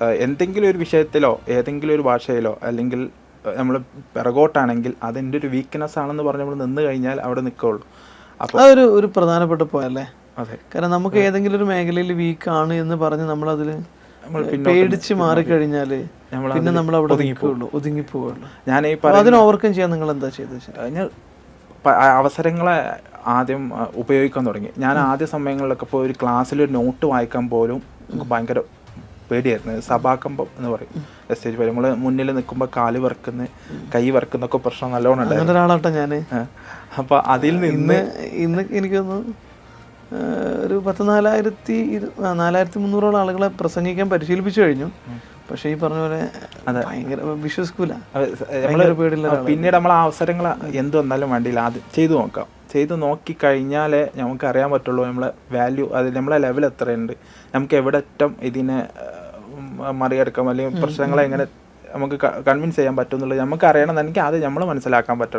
എന്തെങ്കിലും ഒരു വിഷയത്തിലോ ഏതെങ്കിലും ഒരു ഭാഷയിലോ അല്ലെങ്കിൽ നമ്മൾ പിറകോട്ടാണെങ്കിൽ അതെൻ്റെ ഒരു വീക്ക്നെസ് ആണെന്ന് പറഞ്ഞ് നമ്മൾ നിന്ന് കഴിഞ്ഞാൽ അവിടെ നിൽക്കുള്ളൂ. അപ്പോൾ അതൊരു ഒരു പ്രധാനപ്പെട്ട പോയല്ലേ. അതെ, കാരണം നമുക്ക് ഏതെങ്കിലും ഒരു മേഖലയിൽ വീക്കാണ് എന്ന് പറഞ്ഞ് നമ്മളതിൽ നമ്മൾ പേടിച്ച് മാറിക്കഴിഞ്ഞാൽ പിന്നെ നമ്മൾ അവിടെ ഒതുങ്ങിപ്പോവുള്ളൂ. ഞാൻ ഈ അതിന് ഓവർകം ചെയ്യാൻ നിങ്ങൾ എന്താ ചെയ്തത്? ഞാൻ അവസരങ്ങളെ ആദ്യം ഉപയോഗിക്കാൻ തുടങ്ങി. ഞാൻ ആദ്യ സമയങ്ങളിലൊക്കെ ഇപ്പോൾ ഒരു ക്ലാസ്സിൽ ഒരു നോട്ട് വായിക്കാൻ പോലും ഭയങ്കര പേടിയായിരുന്നു. സഭാകമ്പം എന്ന് പറയും. സ്റ്റേജ് വരെ നമ്മൾ മുന്നിൽ നിൽക്കുമ്പോൾ കാല് വറക്കുന്ന കൈ വറക്കുന്നൊക്കെ പ്രശ്നം നല്ലോണം അങ്ങനെ ഒരാളാട്ടോ ഞാൻ. അപ്പോൾ അതിൽ നിന്ന് ഇന്ന് എനിക്കൊന്ന് ഒരു 4,300 ആളുകളെ പ്രസംഗിക്കാൻ പരിശീലിപ്പിച്ചു കഴിഞ്ഞു. പക്ഷേ ഈ പറഞ്ഞ പോലെ ഭയങ്കര വിശ്വസിക്കൂല. പിന്നീട് നമ്മൾ ആ അവസരങ്ങൾ എന്ത് വന്നാലും വേണ്ടിയില്ല, ആദ്യം ചെയ്തു നോക്കി കഴിഞ്ഞാലേ നമുക്ക് അറിയാൻ പറ്റുള്ളൂ നമ്മളെ വാല്യൂ, അത് നമ്മളെ ലെവൽ എത്രയുണ്ട്, നമുക്ക് എവിടെ അറ്റം ഇതിനെ മറികടക്കാം അല്ലെങ്കിൽ പ്രശ്നങ്ങളെ എങ്ങനെ നമുക്ക് കൺവിൻസ് ചെയ്യാൻ പറ്റും എന്നുള്ളത് നമുക്ക് അറിയണം. എനിക്ക് അത് നമ്മൾ മനസ്സിലാക്കാൻ പറ്റണം.